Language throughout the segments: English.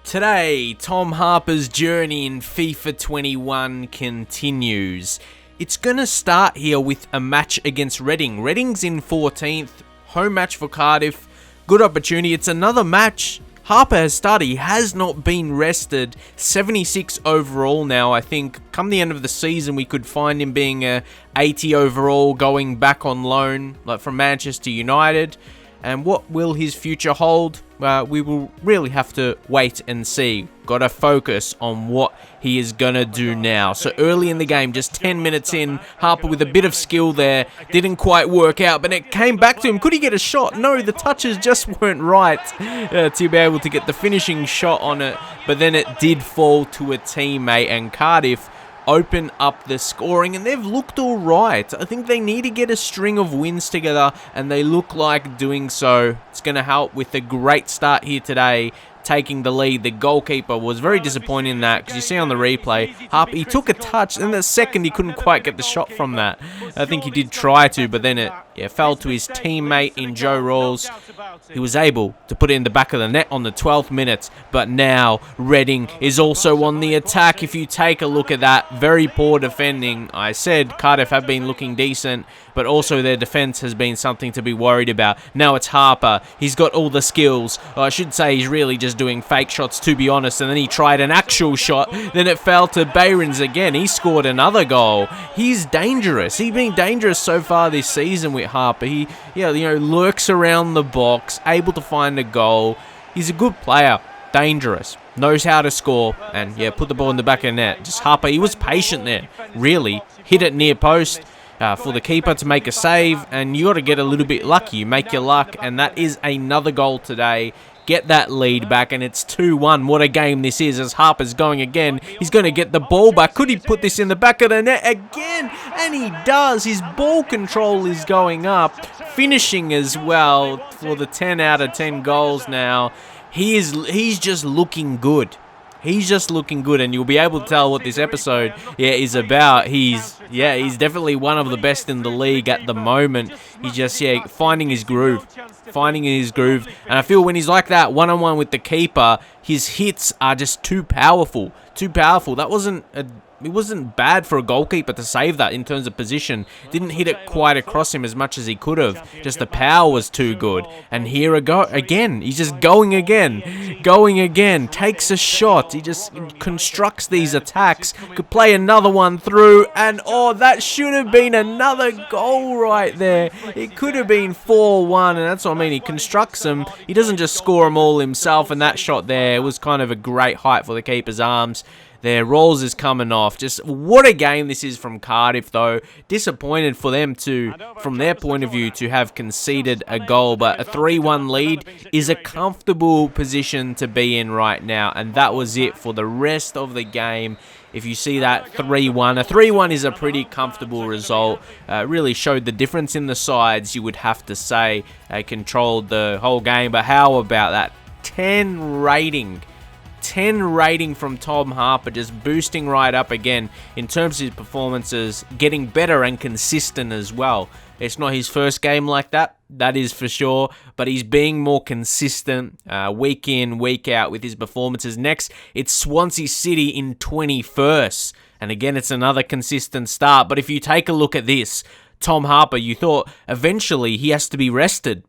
Today, Tom Harper's journey in FIFA 21 continues. It's going to start here with a match against Reading. Reading's in 14th, home match for Cardiff. Good opportunity. It's another match. Harper has started. He has not been rested. 76 overall now. I think come the end of the season, we could find him being a 80 overall, going back on loan, like from Manchester United. And what will his future hold? We will really have to wait and see. Got to focus on what he is going to do now. So early in the game, just 10 minutes in, Harper with a bit of skill there. Didn't quite work out, but it came back to him. Could he get a shot? No, the touches just weren't right to be able to get the finishing shot on it. But then it did fall to a teammate, and Cardiff open up the scoring, and they've looked all right. I think they need to get a string of wins together, and they look like doing so. It's going to help with a great start here today, taking the lead. The goalkeeper was very disappointed in that, because you see on the replay, Harper, he took a touch, and the second he couldn't quite get the shot from that. I think he did try to, but then it fell to his teammate in Joe Rawls. He was able to put it in the back of the net on the 12th minute, but now Reading is also on the attack. If you take a look at that, very poor defending. I said Cardiff have been looking decent, but also their defence has been something to be worried about. Now it's Harper. He's got all the skills. I should say he's really just doing fake shots, to be honest, and then he tried an actual shot. Then it fell to Behrens again. He scored another goal. He's dangerous. He's been dangerous so far this season with Harper. He lurks around the box, able to find a goal. He's a good player. Dangerous. Knows how to score. And, put the ball in the back of the net. Just Harper, he was patient there. Really. Hit it near post for the keeper to make a save. And you got to get a little bit lucky. You make your luck. And that is another goal today. Get that lead back, and it's 2-1. What a game this is, as Harper's going again. He's going to get the ball back. Could he put this in the back of the net again? And he does. His ball control is going up. Finishing as well for the 10 out of 10 goals now. He's just looking good. He's just looking good, and you'll be able to tell what this episode is about. He's definitely one of the best in the league at the moment. He's just finding his groove. And I feel when he's like that one-on-one with the keeper, his hits are just too powerful. It wasn't bad for a goalkeeper to save that in terms of position. Didn't hit it quite across him as much as he could have. Just the power was too good. And here again. He's just going again. Takes a shot. He just constructs these attacks. Could play another one through. And that should have been another goal right there. It could have been 4-1. And that's what I mean. He constructs them. He doesn't just score them all himself. And that shot there was kind of a great height for the keeper's arms. Their Rawls is coming off. Just what a game this is from Cardiff, though. Disappointed for them from their point of view, to have conceded a goal. But a 3-1 lead is a comfortable position to be in right now. And that was it for the rest of the game. If you see that 3-1, a 3-1 is a pretty comfortable result. Really showed the difference in the sides, you would have to say. They controlled the whole game. But how about that 10 rating? 10 rating from Tom Harper, just boosting right up again in terms of his performances, getting better and consistent as well. It's not his first game like that is for sure, but he's being more consistent week in, week out with his performances. Next, it's Swansea City in 21st, and again, it's another consistent start. But if you take a look at this, Tom Harper, you thought eventually he has to be rested.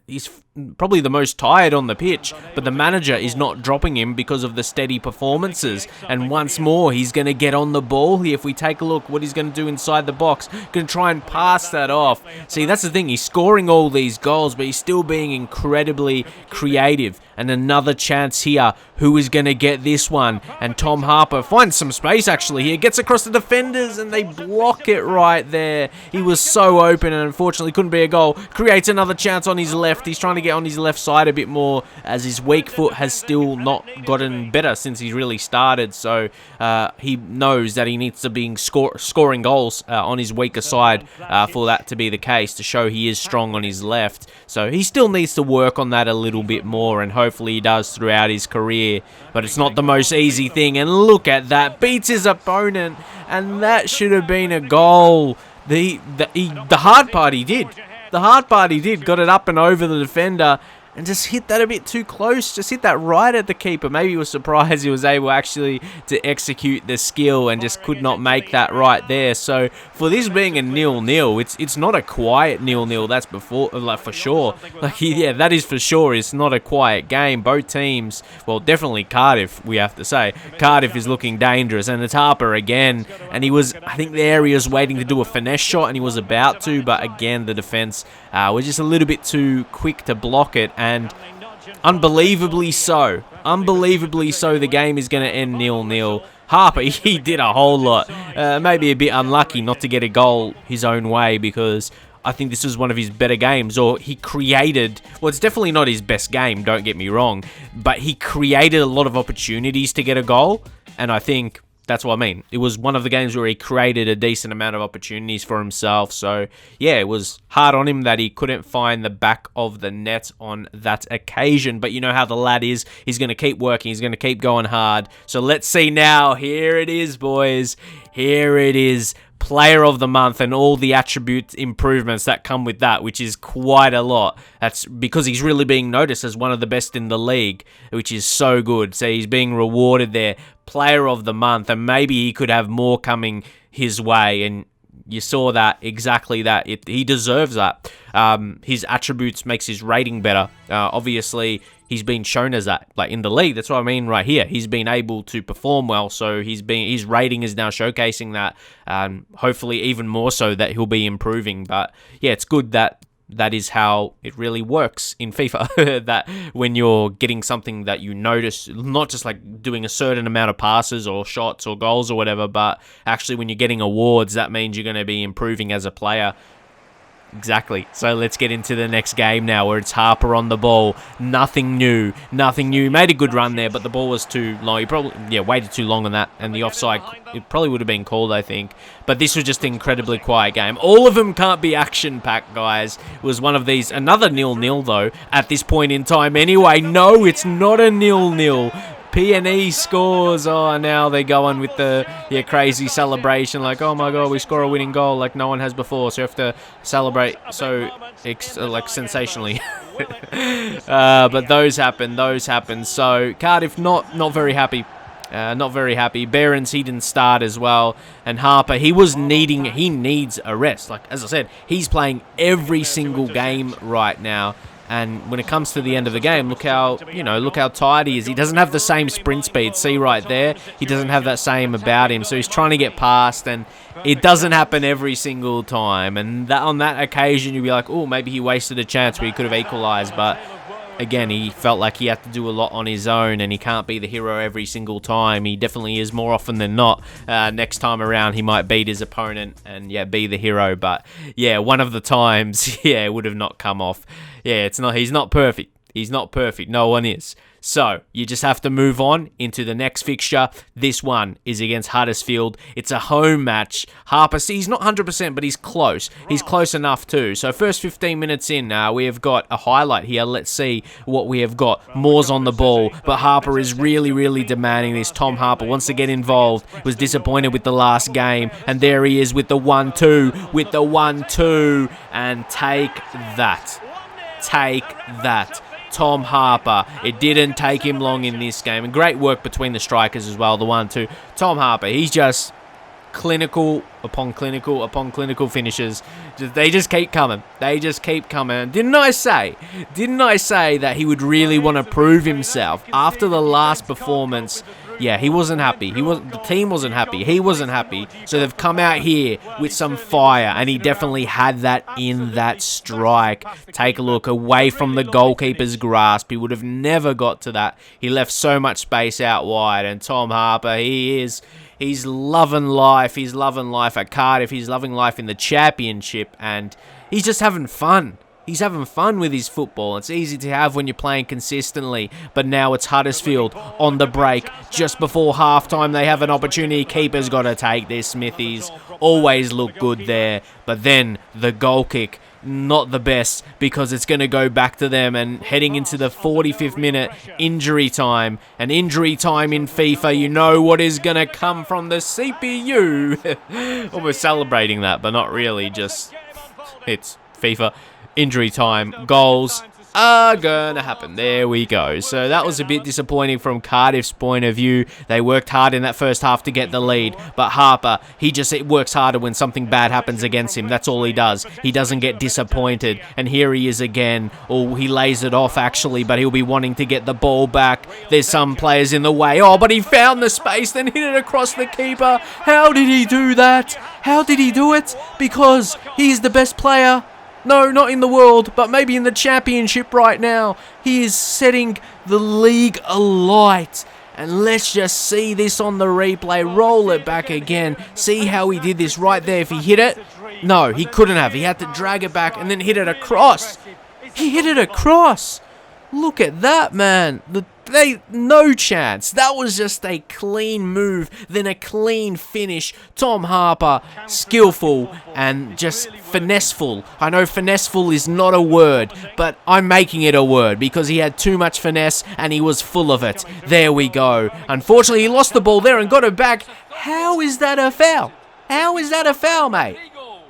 He's probably the most tired on the pitch, but the manager is not dropping him because of the steady performances. And once more, he's going to get on the ball here. If we take a look what he's going to do inside the box, going to try and pass that off. See, that's the thing. He's scoring all these goals, but he's still being incredibly creative. And another chance here. Who is going to get this one? And Tom Harper finds some space, actually, here. Gets across the defenders, and they block it right there. He was so open, and unfortunately couldn't be a goal. Creates another chance on his left. He's trying to get on his left side a bit more, as his weak foot has still not gotten better since he's really started. So he knows that he needs to be scoring goals on his weaker side for that to be the case, to show he is strong on his left. So he still needs to work on that a little bit more, and hopefully he does throughout his career. But it's not the most easy thing, and look at that. Beats his opponent, and that should have been a goal. The hard part he did. Got it up and over the defender, and just hit that a bit too close. Just hit that right at the keeper. Maybe he was surprised he was able actually to execute the skill and just could not make that right there. So for this being a 0-0, it's not a quiet 0-0. That's for sure. Yeah, that is for sure. It's not a quiet game. Both teams, well, definitely Cardiff, we have to say. Cardiff is looking dangerous, and it's Harper again. And I think there he was waiting to do a finesse shot, and he was about to, but again, the defense was just a little bit too quick to block it. And unbelievably so, the game is going to end 0-0. Harper, he did a whole lot. Maybe a bit unlucky not to get a goal his own way, because I think this was one of his better games. Or he created, well, it's definitely not his best game, don't get me wrong, but he created a lot of opportunities to get a goal, and I think that's what I mean. It was one of the games where he created a decent amount of opportunities for himself. So, yeah, it was hard on him that he couldn't find the back of the net on that occasion. But you know how the lad is. He's going to keep working. He's going to keep going hard. So let's see now. Here it is, boys. Here it is. Player of the month and all the attribute improvements that come with that, which is quite a lot. That's because he's really being noticed as one of the best in the league, which is so good. So he's being rewarded there. Player of the month, and maybe he could have more coming his way, and you saw that, exactly that. He deserves that. His attributes makes his rating better. Obviously, he's been shown as that, like in the league. That's what I mean right here. He's been able to perform well, so his rating is now showcasing that. Hopefully, even more so that he'll be improving. But yeah, it's good that is how it really works in FIFA. That when you're getting something that you notice, not just like doing a certain amount of passes or shots or goals or whatever, but actually when you're getting awards, that means you're going to be improving as a player. Exactly. So let's get into the next game now, where it's Harper on the ball. Nothing new. He made a good run there, but the ball was too long. He probably waited too long on that, and the offside, it probably would have been called, I think. But this was just an incredibly quiet game. All of them can't be action-packed, guys. It was one of these. Another 0-0, though, at this point in time anyway. No, it's not a 0-0. P&E scores. Oh, now they're going with the crazy celebration, like, oh my god, we score a winning goal like no one has before, so you have to celebrate so like sensationally. But those happen. So Cardiff not very happy. Not very happy. Behrens, he didn't start as well. And Harper, he needs a rest. Like, as I said, he's playing every single game right now. And when it comes to the end of the game, look how tired he is. He doesn't have the same sprint speed. See right there? He doesn't have that same about him. So he's trying to get past, and it doesn't happen every single time. And on that occasion, you'd be like, oh, maybe he wasted a chance where he could have equalized. But again, he felt like he had to do a lot on his own, and he can't be the hero every single time. He definitely is more often than not. Next time around, he might beat his opponent and, be the hero. But, one of the times, it would have not come off. He's not perfect. He's not perfect. No one is. So, you just have to move on into the next fixture. This one is against Huddersfield. It's a home match. Harper, he's not 100%, but he's close. He's close enough too. So, first 15 minutes in, we have got a highlight here. Let's see what we have got. Moore's on the ball, but Harper is really, really demanding this. Tom Harper wants to get involved. Was disappointed with the last game, and there he is with the 1-2. And take that. Tom Harper. It didn't take him long in this game. And great work between the strikers as well, the 1-2. Tom Harper, he's just clinical upon clinical finishes. They just keep coming. Didn't I say that he would really want to prove himself after the last performance? He wasn't happy. The team wasn't happy. He wasn't happy. So they've come out here with some fire, and he definitely had that in that strike. Take a look away from the goalkeeper's grasp. He would have never got to that. He left so much space out wide, and Tom Harper, he's loving life. He's loving life at Cardiff. He's loving life in the championship, and he's just having fun. He's having fun with his football. It's easy to have when you're playing consistently. But now it's Huddersfield on the break. Just before halftime, they have an opportunity. Keeper's got to take this. Smithies always look good there. But then the goal kick, not the best, because it's going to go back to them. And heading into the 45th minute, injury time. And injury time in FIFA, you know what is going to come from the CPU. Almost celebrating that, but not really. Just, it's FIFA. Injury time, goals, are gonna happen. There we go. So that was a bit disappointing from Cardiff's point of view. They worked hard in that first half to get the lead, but Harper, it works harder when something bad happens against him. That's all he does. He doesn't get disappointed, and here he is again. Oh, he lays it off actually, but he'll be wanting to get the ball back. There's some players in the way. Oh, but he found the space, then hit it across the keeper. How did he do that? How did he do it? Because he's the best player. No, not in the world, but maybe in the championship right now. He is setting the league alight. And let's just see this on the replay. Roll it back again. See how he did this right there. If he hit it, no, he couldn't have. He had to drag it back and then hit it across. He hit it across. Look at that, man. No chance. That was just a clean move, then a clean finish. Tom Harper, skillful and just finesseful. I know finesseful is not a word, but I'm making it a word because he had too much finesse and he was full of it. There we go. Unfortunately, he lost the ball there and got it back. How is that a foul? How is that a foul, mate?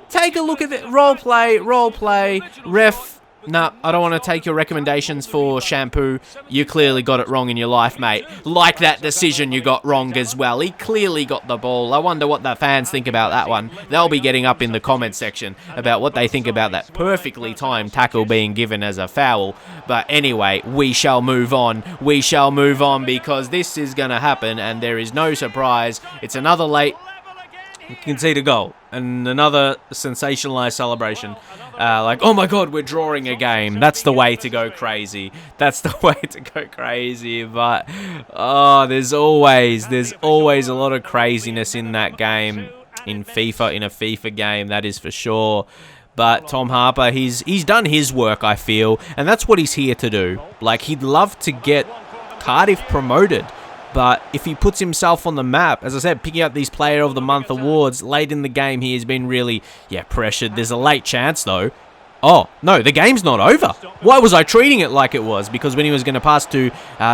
Take a look at it. Role play. Ref. Nah, I don't want to take your recommendations for shampoo. You clearly got it wrong in your life, mate. Like that decision you got wrong as well. He clearly got the ball. I wonder what the fans think about that one. They'll be getting up in the comments section about what they think about that perfectly timed tackle being given as a foul. But anyway, we shall move on. We shall move on because this is going to happen and there is no surprise. It's another late concede a goal and another sensationalized celebration. Like, oh my god, we're drawing a game. That's the way to go crazy. That's the way to go crazy. But oh, there's always a lot of craziness in that game in a FIFA game, that is for sure. But Tom Harper, he's done his work, I feel, and that's what he's here to do. Like, he'd love to get Cardiff promoted. But if he puts himself on the map, as I said, picking up these Player of the Month awards, late in the game he has been really, pressured. There's a late chance, though. Oh, no, the game's not over. Why was I treating it like it was? Because when he was going to pass to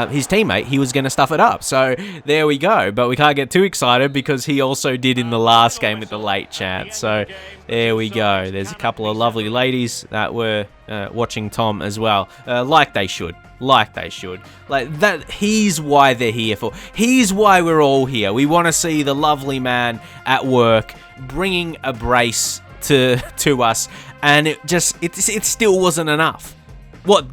his teammate, he was going to stuff it up. So there we go. But we can't get too excited because he also did in the last game with the late chance. So there we go. There's a couple of lovely ladies that were watching Tom as well. Like they should. Like that, he's why they're here for. He's why we're all here. We want to see the lovely man at work bringing a brace to us, and it still wasn't enough. What,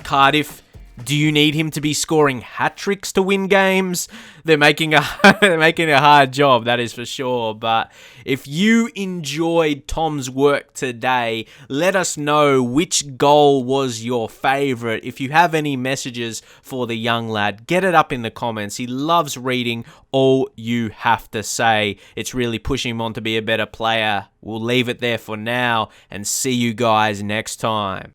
Cardiff? Do you need him to be scoring hat tricks to win games? They're making a hard job, that is for sure. But if you enjoyed Tom's work today, let us know which goal was your favourite. If you have any messages for the young lad, get it up in the comments. He loves reading all you have to say. It's really pushing him on to be a better player. We'll leave it there for now and see you guys next time.